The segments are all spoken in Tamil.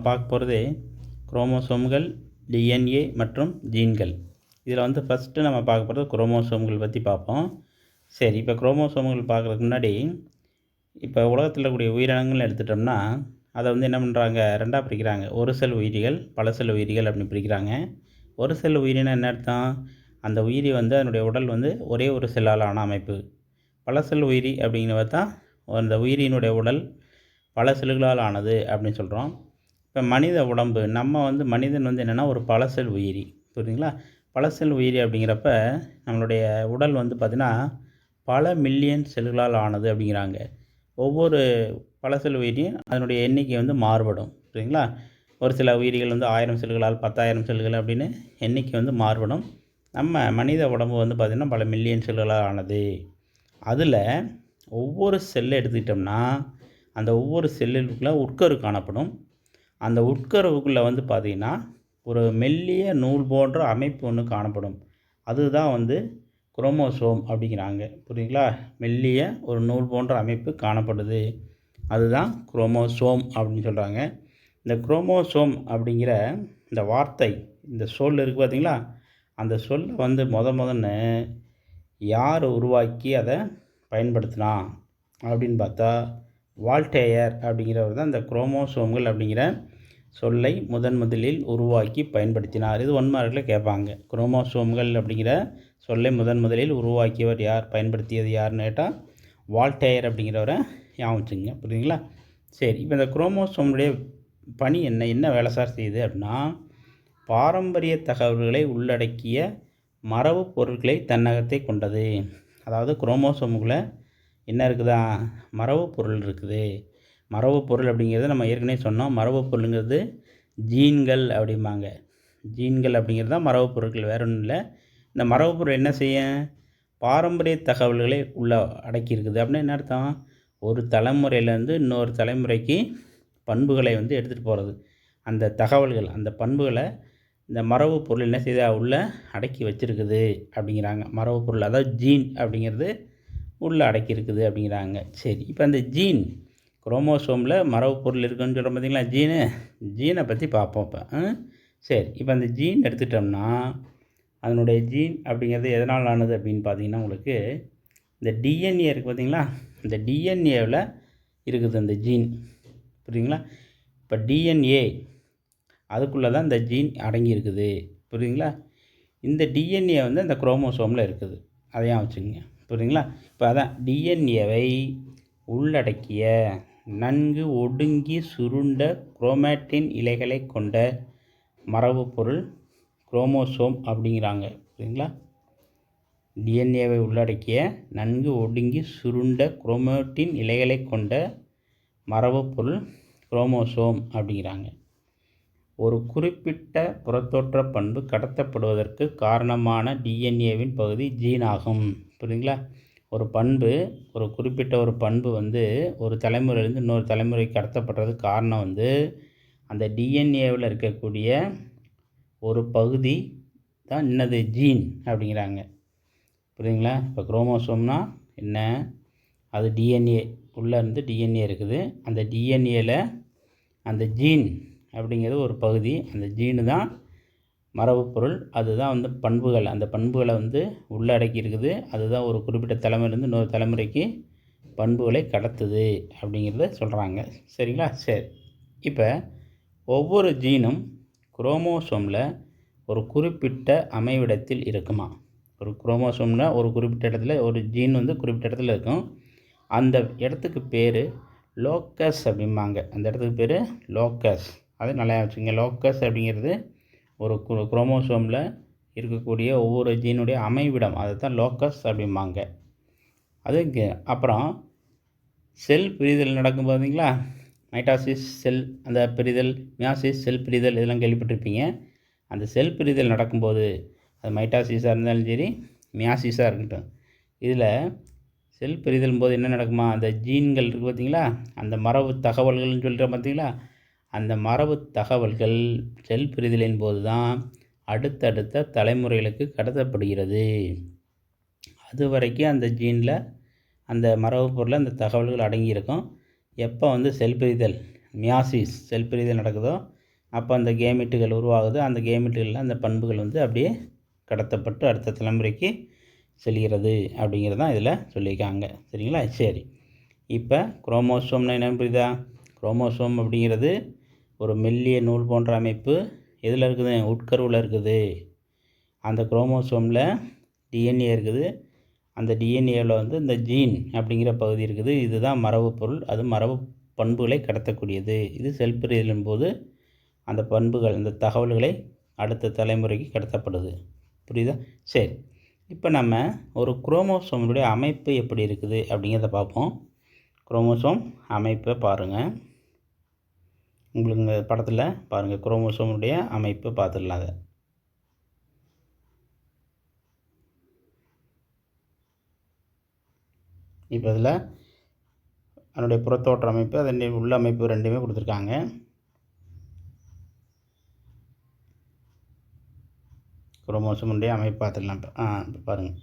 பார்க்க போகிறது குரோமோசோம்கள், டிஎன்ஏ மற்றும் ஜீன்கள். இதில் வந்து ஃபஸ்ட்டு நம்ம பார்க்க போகிறது குரோமோசோம்கள் பற்றி பார்ப்போம். சரி, இப்போ குரோமோசோம்கள் பார்க்குறதுக்கு முன்னாடி இப்போ உலகத்தில் இருக்கக்கூடிய உயிரினங்கள்னு எடுத்துட்டோம்னா அதை வந்து என்ன பண்ணுறாங்க, ரெண்டாக பிரிக்கிறாங்க. ஒரு செல் உயிரிகள், பல செல் உயிரிகள் அப்படின்னு பிரிக்கிறாங்க. ஒரு செல் உயிரினா என்ன அர்த்தம்? அந்த உயிரி வந்து அதனுடைய உடல் வந்து ஒரே ஒரு செல்லால் ஆன அமைப்பு. பல செல் உயிரி அப்படிங்கிறத தான் அந்த உயிரினுடைய உடல் பல செல்களால் ஆனது அப்படின்னு சொல்கிறோம். இப்போ மனித உடம்பு, நம்ம வந்து மனிதன் வந்து என்னென்னா ஒரு பல செல் உயிரி, புரியுதுங்களா? பல செல் உயிரி அப்படிங்கிறப்ப நம்மளுடைய உடல் வந்து பார்த்திங்கன்னா பல மில்லியன் செல்களால் ஆனது அப்படிங்கிறாங்க. ஒவ்வொரு பல செல் உயிரியும் அதனுடைய எண்ணிக்கை வந்து மாறுபடும், சரிங்களா? ஒரு சில உயிரிகள் வந்து 1000 செல்களால், 10,000 செல்கள் அப்படின்னு எண்ணிக்கை வந்து மாறுபடும். நம்ம மனித உடம்பு வந்து பார்த்திங்கன்னா பல மில்லியன் செல்களால் ஆனது. அதில் ஒவ்வொரு செல்லை எடுத்துக்கிட்டோம்னா அந்த ஒவ்வொரு செல்லுக்குள்ளே உட்கரு காணப்படும். அந்த உட்கருவுக்குள்ளே வந்து பார்த்திங்கன்னா ஒரு மெல்லிய நூல் போன்ற அமைப்பு ஒன்று காணப்படும். அதுதான் வந்து குரோமோசோம் அப்படிங்கிறாங்க, புரியுங்களா? மெல்லிய ஒரு நூல் போன்ற அமைப்பு காணப்படுது, அதுதான் குரோமோசோம் அப்படின்னு சொல்கிறாங்க. இந்த குரோமோசோம் அப்படிங்கிற இந்த வார்த்தை, இந்த சொல் இருக்குது பார்த்திங்களா? அந்த சொல்லை வந்து முதன்னு யார் உருவாக்கி அதை பயன்படுத்தினா அப்படின்னு பார்த்தா வால்டேயர் அப்படிங்கிறவர் தான் இந்த குரோமோசோம்கள் அப்படிங்கிற சொல்லை முதலில் உருவாக்கி பயன்படுத்தினார். இது 1 மார்க்கில் கேட்பாங்க. குரோமோசோம்கள் அப்படிங்கிற சொல்லை முதலில் உருவாக்கியவர் யார், பயன்படுத்தியது யாருன்னு கேட்டால் வால்டேயர் அப்படிங்கிறவரை ஞாபகம், புரியுதுங்களா? சரி, இப்போ இந்த குரோமோசோமுடைய பணி என்ன வேலை சார் செய்யுது அப்படின்னா, பாரம்பரிய தகவல்களை உள்ளடக்கிய மரபு பொருட்களை தன்னகத்தை கொண்டது. அதாவது குரோமோசோமுக்குள்ளே என்ன இருக்குதா, மரபு பொருள் இருக்குது. மரபு பொருள் அப்படிங்கிறது நம்ம ஏற்கனவே சொன்னோம். மரபு பொருளுங்கிறது ஜீன்கள் அப்படிம்பாங்க. ஜீன்கள் அப்படிங்கிறது தான் மரபு பொருட்கள், வேறு ஒன்றும் இல்லை. இந்த மரபு பொருள் என்ன செய்ய, பாரம்பரிய தகவல்களை உள்ள அடக்கியிருக்குது. அப்படின்னா என்ன அர்த்தம்? ஒரு தலைமுறையிலேருந்து இன்னொரு தலைமுறைக்கு பண்புகளை வந்து எடுத்துகிட்டு போகிறது. அந்த தகவல்கள், அந்த பண்புகளை இந்த மரபு பொருள் என்ன செய்ய உள்ளே அடக்கி வச்சுருக்குது அப்படிங்கிறாங்க. மரபு பொருள், அதாவது ஜீன் அப்படிங்கிறது உள்ளே அடக்கியிருக்குது அப்படிங்கிறாங்க. சரி, இப்போ அந்த ஜீன் குரோமோசோமில் மரபு பொருள் இருக்குதுன்னு சொல்கிறோம் பார்த்திங்களா, ஜீனை பற்றி பார்ப்போம் இப்போ. சரி, இப்போ அந்த ஜீன் எடுத்துட்டோம்னா அதனுடைய ஜீன் அப்படிங்கிறது எதனால் ஆனது அப்படின்னு பார்த்தீங்கன்னா, உங்களுக்கு இந்த டிஎன்ஏ இருக்குது பார்த்திங்களா, இந்த டிஎன்ஏவில் இருக்குது அந்த ஜீன், புரியுதுங்களா? இப்போ டிஎன்ஏ அதுக்குள்ளே தான் இந்த ஜீன் அடங்கி இருக்குது, புரியுதுங்களா? இந்த டிஎன்ஏ வந்து அந்த குரோமோசோமில் இருக்குது, அதையும் வச்சுக்கோங்க, புரியுதுங்களா? இப்போ அதான் டிஎன்ஏவை உள்ளடக்கிய நன்கு ஒடுங்கி சுருண்ட குரோமாட்டின் இலைகளை கொண்ட மரபு பொருள் குரோமோசோம் அப்படிங்கிறாங்க, புரியுதுங்களா? டிஎன்ஏவை உள்ளடக்கிய நன்கு ஒடுங்கி சுருண்ட குரோமாட்டின் இலைகளை கொண்ட மரபு பொருள் குரோமோசோம் அப்படிங்கிறாங்க. ஒரு குறிப்பிட்ட புறத்தோற்ற பண்பு கடத்தப்படுவதற்கு காரணமான டிஎன்ஏவின் பகுதி ஜீன் ஆகும், புரியுதுங்களா? ஒரு பண்பு, ஒரு குறிப்பிட்ட ஒரு பண்பு வந்து ஒரு தலைமுறையிலேருந்து இன்னொரு தலைமுறைக்கு கடத்தப்படுறதுக்கு காரணம் வந்து அந்த டிஎன்ஏவில் இருக்கக்கூடிய ஒரு பகுதி தான் என்னது, ஜீன் அப்படிங்கிறாங்க, புரியுதுங்களா? இப்போ குரோமோசோம்னா என்ன, அது டிஎன்ஏ உள்ளே இருந்து டிஎன்ஏ இருக்குது. அந்த டிஎன்ஏவில் அந்த ஜீன் அப்படிங்கிறது ஒரு பகுதி, அந்த ஜீனு தான் மரபு பொருள், அதுதான் வந்து பண்புகள். அந்த பண்புகளை வந்து உள்ளடக்கி இருக்குது. அதுதான் ஒரு குறிப்பிட்ட தலைமுறையிலேருந்து இன்னொரு தலைமுறைக்கு பண்புகளை கடத்துது அப்படிங்கிறத சொல்கிறாங்க, சரிங்களா? சரி, இப்போ ஒவ்வொரு ஜீனும் குரோமோசோமில் ஒரு குறிப்பிட்ட அமைவிடத்தில் இருக்குமா? ஒரு குரோமோசோமில் ஒரு குறிப்பிட்ட இடத்துல ஒரு ஜீன் வந்து குறிப்பிட்ட இடத்துல இருக்கும். அந்த இடத்துக்கு பேர் லோக்கஸ் அப்படிம்பாங்க. அந்த இடத்துக்கு பேர் லோக்கஸ். அது நல்லா வச்சுங்க. லோக்கஸ் அப்படிங்கிறது ஒரு குரோமோசோமில் இருக்கக்கூடிய ஒவ்வொரு ஜீனுடைய அமைவிடம், அதை தான் லோக்கஸ் அப்படிம்பாங்க. அதுக்கு அப்புறம் செல் பிரிதல் நடக்கும் பார்த்தீங்களா, மைட்டாசிஸ் செல் அந்த பிரிதல், மியாசிஸ் செல் பிரிதல், இதெல்லாம் கேள்விப்பட்டிருப்பீங்க. அந்த செல் பிரிதல் நடக்கும்போது அது மைட்டாசிஸாக இருந்தாலும் சரி, மியாசிஸாக இருக்கட்டும், இதில் செல் பிரிதல் போது என்ன நடக்குமா, அந்த ஜீன்கள் இருக்குது பார்த்திங்களா, அந்த மரபு தகவல்கள்னு சொல்கிறோம் பார்த்திங்களா, அந்த மரபு தகவல்கள் செல் பிரிதலின் போது தான் அடுத்தடுத்த தலைமுறைகளுக்கு கடத்தப்படுகிறது. அது வரைக்கும் அந்த ஜீனில் அந்த மரபு பொருளில் அந்த தகவல்கள் அடங்கியிருக்கும். எப்போ வந்து செல் பிரிதல் மியாசிஸ் செல் பிரிதல் நடக்குதோ அப்போ அந்த கேமெட்டுகள் உருவாகுது. அந்த கேமெட்டுகளில் அந்த பண்புகள் வந்து அப்படியே கடத்தப்பட்டு அடுத்த தலைமுறைக்கு செல்கிறது அப்படிங்கிறது தான் இதில் சொல்லியிருக்காங்க. சரிங்களா? சரி, இப்போ குரோமோசோம்னா என்ன புரியுதா? குரோமோசோம் அப்படிங்கிறது ஒரு மெல்லிய நூல் போன்ற அமைப்பு. எதில் இருக்குது? உட்கருவில் இருக்குது. அந்த குரோமோசோமில் டிஎன்ஏ இருக்குது. அந்த டிஎன்ஏவில் வந்து இந்த ஜீன் அப்படிங்கிற பகுதி இருக்குது. இதுதான் மரபு பொருள். அது மரபு பண்புகளை கடத்தக்கூடியது. இது செல் பிரிதலின் போது அந்த பண்புகள், அந்த தகவல்களை அடுத்த தலைமுறைக்கு கடத்தப்படுது. புரியுதா? சரி, இப்போ நம்ம ஒரு குரோமோசோமுடைய அமைப்பு எப்படி இருக்குது அப்படிங்கிறத பார்ப்போம். குரோமோசோம் அமைப்பை பாருங்கள். உங்களுக்கு இந்த படத்தில் பாருங்கள், குரோமோசோமுடைய அமைப்பு பார்த்துடலாம். அதை இப்போ இதில் அதனுடைய புறத்தோற்ற அமைப்பு, அதனுடைய உள்ள அமைப்பு ரெண்டுமே கொடுத்துருக்காங்க. குரோமோசோமுடைய அமைப்பு பார்த்துடலாம். இப்போ பாருங்கள்.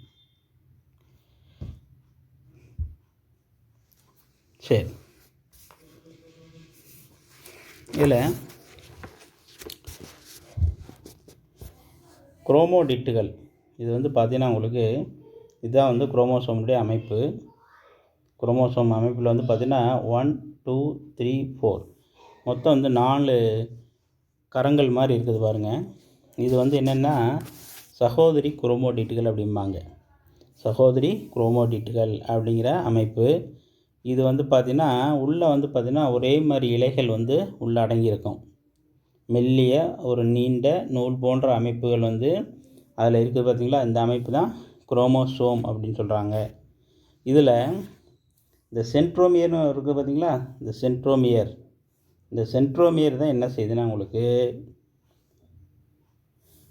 சரி, இதில் குரோமோடிட்டுகள் இது வந்து பார்த்திங்கன்னா உங்களுக்கு இதுதான் வந்து குரோமோசோமுடைய அமைப்பு. குரோமோசோம் அமைப்பில் வந்து பார்த்திங்கன்னா 1 2 3 4 மொத்தம் வந்து 4 கரங்கள் மாதிரி இருக்குது பாருங்கள். இது வந்து என்னென்னா சகோதரி குரோமோடிட்டுகள் அப்படிம்பாங்க. சகோதரி குரோமோடிட்டுகள் அப்படிங்கிற அமைப்பு. இது வந்து பார்த்திங்கன்னா உள்ளே வந்து பார்த்திங்கன்னா ஒரே மாதிரி இலைகள் வந்து உள்ளே அடங்கியிருக்கும். மெல்லிய ஒரு நீண்ட நூல் போன்ற அமைப்புகள் வந்து அதில் இருக்குது பார்த்திங்களா. இந்த அமைப்பு தான் குரோமோசோம் அப்படின்னு சொல்கிறாங்க. இதில் இந்த சென்ட்ரோமியர்னு இருக்குது பார்த்திங்களா. இந்த சென்ட்ரோமியர் தான் என்ன செய்யுதுன்னா உங்களுக்கு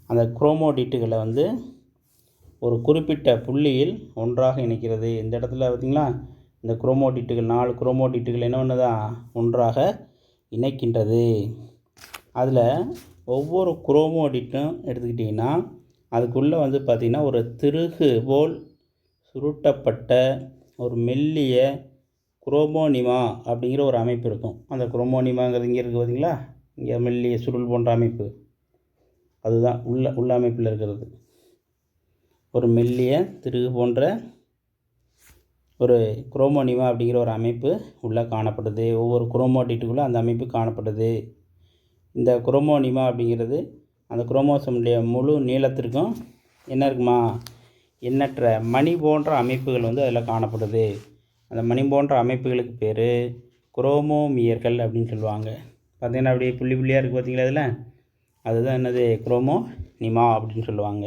அந்த குரோமோடிட்டுகளை வந்து ஒரு குறிப்பிட்ட புள்ளியில் ஒன்றாக இணைக்கிறது. இந்த இடத்துல பார்த்திங்களா இந்த குரோமோடிட்டுகள் 4 குரோமோடிட்டுகள் என்ன பண்ணுதான் ஒன்றாக இணைக்கின்றது. அதில் ஒவ்வொரு குரோமோடிட்டும் எடுத்துக்கிட்டிங்கன்னா அதுக்குள்ளே வந்து பார்த்திங்கன்னா ஒரு திருகு போல் சுருட்டப்பட்ட ஒரு மெல்லிய குரோமோனிமா அப்படிங்கிற ஒரு அமைப்பு இருக்கும். அந்த குரோமோனிமாங்கிறது இங்கே இருக்குது பார்த்திங்களா. இங்கே மெல்லிய சுருள் போன்ற அமைப்பு, அதுதான் உள்ள அமைப்பில் இருக்கிறது. ஒரு மெல்லிய திருகு போன்ற ஒரு குரோமோனிமா அப்படிங்கிற ஒரு அமைப்பு உள்ளே காணப்படுது. ஒவ்வொரு குரோமோடிட்டுக்குள்ளே அந்த அமைப்பு காணப்படுது. இந்த குரோமோனிமா அப்படிங்கிறது அந்த குரோமோசோமுடைய முழு நீளத்திற்கும் என்ன இருக்குமா, எண்ணற்ற மணி போன்ற அமைப்புகள் வந்து அதில் காணப்படுது. அந்த மணி போன்ற அமைப்புகளுக்கு பேர் குரோமோமியர்கள் அப்படின்னு சொல்லுவாங்க. பார்த்திங்கன்னா அப்படியே புள்ளி புள்ளியாக இருக்குது பார்த்திங்களா. இதில் அதுதான் என்னது குரோமோனிமா அப்படின்னு சொல்லுவாங்க.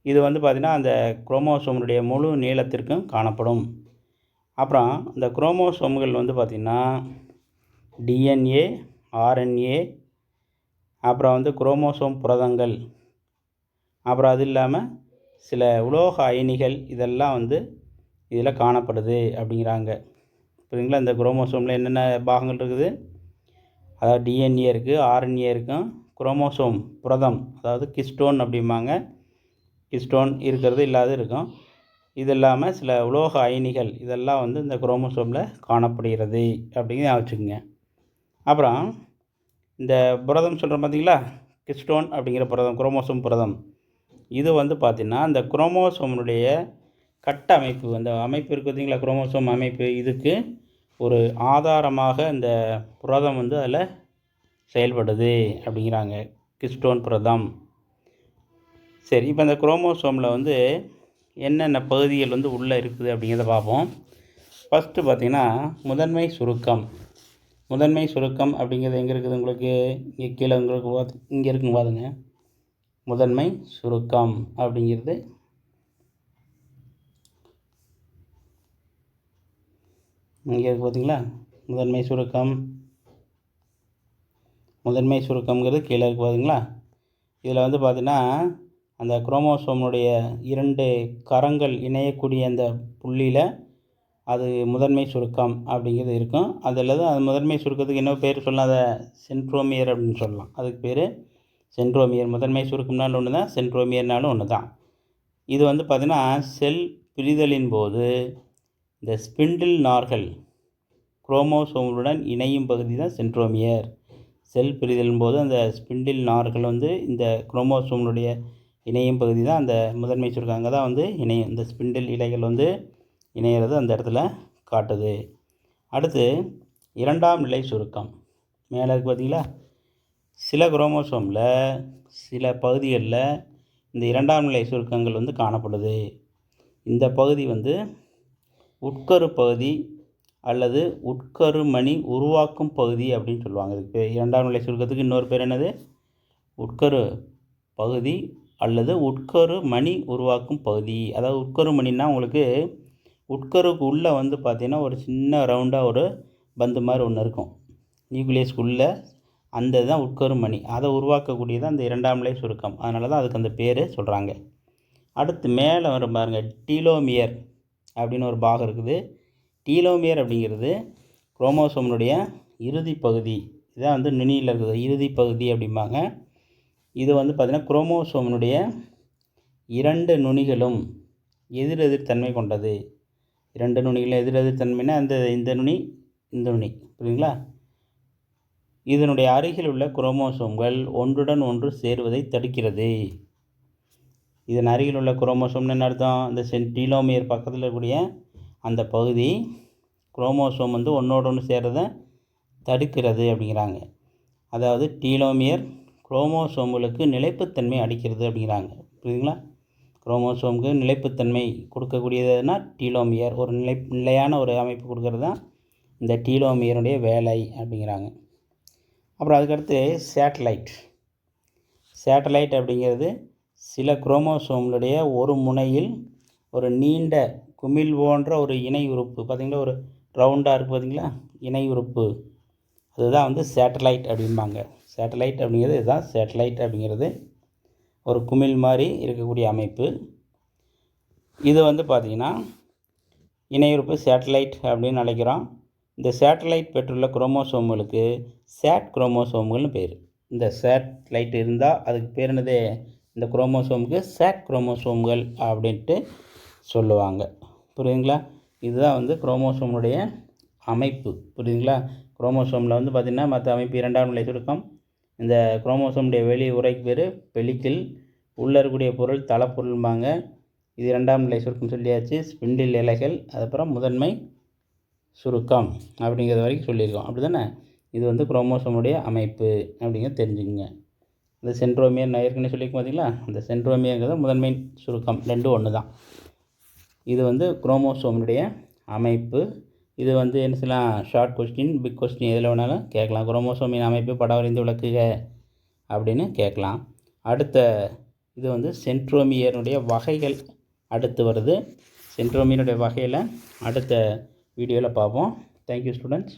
இது வந்து பார்த்திங்கன்னா அந்த குரோமோசோமுடைய முழு நீளத்திற்கும் காணப்படும். அப்புறம் இந்த குரோமோசோம்கள் வந்து பார்த்திங்கன்னா டிஎன்ஏ, ஆர்என்ஏ, அப்புறம் வந்து குரோமோசோம் புரதங்கள், அப்புறம் அது இல்லாமல் சில உலோக அயனிகள் இதெல்லாம் வந்து இதில் காணப்படுது அப்படிங்கிறாங்க. புரியுதுங்களா? இந்த குரோமோசோமில் என்னென்ன பாகங்கள் இருக்குது? அதாவது டிஎன்ஏ இருக்குது, ஆர்என்ஏ இருக்கும், குரோமோசோம் புரதம் அதாவது கிஸ்டோன் அப்படிம்பாங்க. கிஸ்டோன் இருக்கிறது இல்லாத இருக்கும். இது இல்லாமல் சில உலோக அயனிகள் இதெல்லாம் வந்து இந்த குரோமோசோமில் காணப்படுகிறது அப்படிங்கிறத வச்சுக்கோங்க. அப்புறம் இந்த புரதம் சொல்கிறோம் பார்த்திங்களா, கிஸ்டோன் அப்படிங்கிற புரதம், குரோமோசோம் புரதம், இது வந்து பார்த்திங்கன்னா இந்த குரோமோசோமுடைய கட்டமைப்பு, அந்த அமைப்பு இருக்குது பார்த்திங்களா, குரோமோசோம் அமைப்பு, இதுக்கு ஒரு ஆதாரமாக இந்த புரதம் வந்து அதில் செயல்படுது அப்படிங்கிறாங்க, கிஸ்டோன் புரதம். சரி, இப்போ இந்த குரோமோசோமில் வந்து என்னென்ன பகுதிகள் வந்து உள்ளே இருக்குது அப்படிங்கிறத பார்ப்போம். ஃபஸ்ட்டு பார்த்திங்கன்னா முதன்மை சுருக்கம். முதன்மை சுருக்கம் அப்படிங்கிறது எங்கே இருக்குது உங்களுக்கு? இங்கே கீழே உங்களுக்கு இங்கே இருக்குங்க பாருங்க. முதன்மை சுருக்கம் அப்படிங்கிறது இங்கே இருக்குது பார்த்திங்களா. முதன்மை சுருக்கம்ங்கிறது கீழே இருக்குது பார்த்திங்களா. இதில் வந்து பார்த்திங்கன்னா அந்த குரோமோசோமுடைய 2 கரங்கள் இணையக்கூடிய அந்த புள்ளியில் அது முதன்மை சுருக்கம் அப்படிங்கிறது இருக்கும். அதில் தான் அது முதன்மை சுருக்கத்துக்கு என்ன பேர் சொல்லலாம்? அதை சென்ட்ரோமியர் அப்படின்னு சொல்லலாம். அதுக்கு பேர் சென்ட்ரோமியர். முதன்மை சுருக்கம்னாலும் ஒன்று தான், சென்ட்ரோமியர்னாலும் ஒன்று தான். இது வந்து பார்த்திங்கன்னா செல் பிரிதலின் போது இந்த ஸ்பிண்டில் நார்கள் குரோமோசோம்களுடன் இணையும் பகுதி தான் சென்ட்ரோமியர். செல் பிரிதலின் போது அந்த ஸ்பிண்டில் நார்கள் வந்து இந்த குரோமோசோம்களுடைய இணையும் பகுதி தான் அந்த முதன்மை சுருக்கம். அங்கே தான் வந்து இணையும், இந்த ஸ்பிண்டில் இலைகள் வந்து இணையிறது அந்த இடத்துல காட்டுது. அடுத்து இரண்டாம் நிலை சுருக்கம். மேலே இருக்குது பார்த்தீங்களா? சில குரோமோசோமில் சில பகுதிகளில் இந்த இரண்டாம் நிலை சுருக்கங்கள் வந்து காணப்படுது. இந்த பகுதி வந்து உட்கரு பகுதி அல்லது உட்கரு மணி உருவாக்கும் பகுதி அப்படின்னு சொல்லுவாங்க. இதுக்கு இரண்டாம் நிலை சுருக்கத்துக்கு இன்னொரு பேர் என்னது? உட்கரு பகுதி அல்லது உட்கரு மணி உருவாக்கும் பகுதி. அதாவது உட்கரு மணின்னா உங்களுக்கு உட்கருக்கு உள்ளே வந்து பார்த்திங்கன்னா ஒரு சின்ன ரவுண்டாக ஒரு பந்து மாதிரி ஒன்று இருக்கும் நியூக்ளியஸ்க்குள்ளே, அந்த தான் உட்கரு மணி. அதை உருவாக்கக்கூடியது அந்த இரண்டாம் நிலை சுருக்கம். அதனால தான் அதுக்கு அந்த பேர் சொல்கிறாங்க. அடுத்து மேலே வரும் பாருங்கள், டீலோமியர் அப்படின்னு ஒரு பாகம் இருக்குது. டீலோமியர் அப்படிங்கிறது குரோமோசோம்னுடைய இறுதி பகுதி. இதான் வந்து நுனியில் இருக்குது இறுதி பகுதி அப்படிம்பாங்க. இது வந்து பார்த்திங்கன்னா குரோமோசோம்னுடைய 2 நுனிகளும் எதிரெதிர் தன்மை கொண்டது. 2 நுனிகளும் எதிரெதிர் தன்மைனா இந்த நுனி இந்த நுனி, புரியுங்களா? இதனுடைய அருகில் உள்ள குரோமோசோம்கள் ஒன்றுடன் ஒன்று சேருவதை தடுக்கிறது. இதன் அருகில் உள்ள குரோமோசோம்னு என்ன அர்த்தம்? இந்த டீலோமியர் பக்கத்தில் இருக்கக்கூடிய அந்த பகுதி குரோமோசோம் வந்து ஒன்றோடு ஒன்று சேர்றதை தடுக்கிறது அப்படிங்கிறாங்க. அதாவது டீலோமியர் குரோமோசோம்களுக்கு நிலைப்புத்தன்மை அளிக்கிறது அப்படிங்கிறாங்க. புரியுதுங்களா? குரோமோசோமுக்கு நிலைப்புத்தன்மை கொடுக்கக்கூடியதுன்னா டீலோமியர், ஒரு நிலையான ஒரு அமைப்பு கொடுக்கறது தான் இந்த டீலோமியருடைய வேலை அப்படிங்கிறாங்க. அப்புறம் அதுக்கடுத்து சேட்டலைட் அப்படிங்கிறது சில குரோமோசோம்களுடைய ஒரு முனையில் ஒரு நீண்ட குமிழ் போன்ற ஒரு இணை உறுப்பு, பார்த்திங்களா, ஒரு ரவுண்டாக இருக்குது பார்த்திங்களா, இணை உறுப்பு, அதுதான் வந்து சேட்டலைட் அப்படிம்பாங்க. சேட்டலைட் அப்படிங்கிறது இதுதான். சேட்டலைட் அப்படிங்கிறது ஒரு குமிழ் மாதிரி இருக்கக்கூடிய அமைப்பு. இது வந்து பார்த்திங்கன்னா இணையுறுப்பு சேட்டலைட் அப்படின்னு அழைக்கிறோம். இந்த சேட்டலைட் பெற்றுள்ள குரோமோசோம்களுக்கு சேட் குரோமோசோம்கள்னு பேர். இந்த சேட்டலைட் இருந்தால் அதுக்கு பேர் என்னது? இந்த குரோமோசோமுக்கு சேட் குரோமோசோம்கள் அப்படின்ட்டு சொல்லுவாங்க. புரியுதுங்களா? இதுதான் வந்து குரோமோசோமுடைய அமைப்பு. புரியுதுங்களா? குரோமோசோமில் வந்து பார்த்திங்கன்னா மற்ற அமைப்பு இரண்டாம் நிலை சுருக்கம். இந்த குரோமோசோமுடைய வெளி உரைக்கு பேர் பெலிக்கில். உள்ளே இருக்கக்கூடிய பொருள் தலைப்பொருள்பாங்க. இது இரண்டாம் நிலை சுருக்கம் சொல்லியாச்சு. ஸ்பிண்டில் இலைகள், அதுக்கப்புறம் முதன்மை சுருக்கம் அப்படிங்கிறது வரைக்கும் சொல்லியிருக்கோம். அப்படி தானே? இது வந்து குரோமோசோமுடைய அமைப்பு அப்படிங்கிறத தெரிஞ்சுக்கங்க. இந்த சென்ட்ரோமியர் நான் ஏற்கனவே சொல்லியிருக்கோம் பார்த்தீங்களா? அந்த சென்ட்ரோமியர்ங்கிறது முதன்மை சுருக்கம், ரெண்டும் ஒன்று தான். இது வந்து குரோமோசோமுடைய அமைப்பு. இது வந்து என்ன செய்யலாம்? ஷார்ட் கொஸ்டின், பிக் கொஸ்டின் எதில் வேணாலும் கேட்கலாம். குரோமோசோமின் அமைப்பு படம் வரைந்து விளக்குக அப்படின்னு கேட்கலாம். அடுத்த இது வந்து சென்ட்ரோமியருடைய வகைகள் அடுத்து வருது. சென்ட்ரோமியருடைய வகையில் அடுத்த வீடியோவில் பார்ப்போம். Thank you students.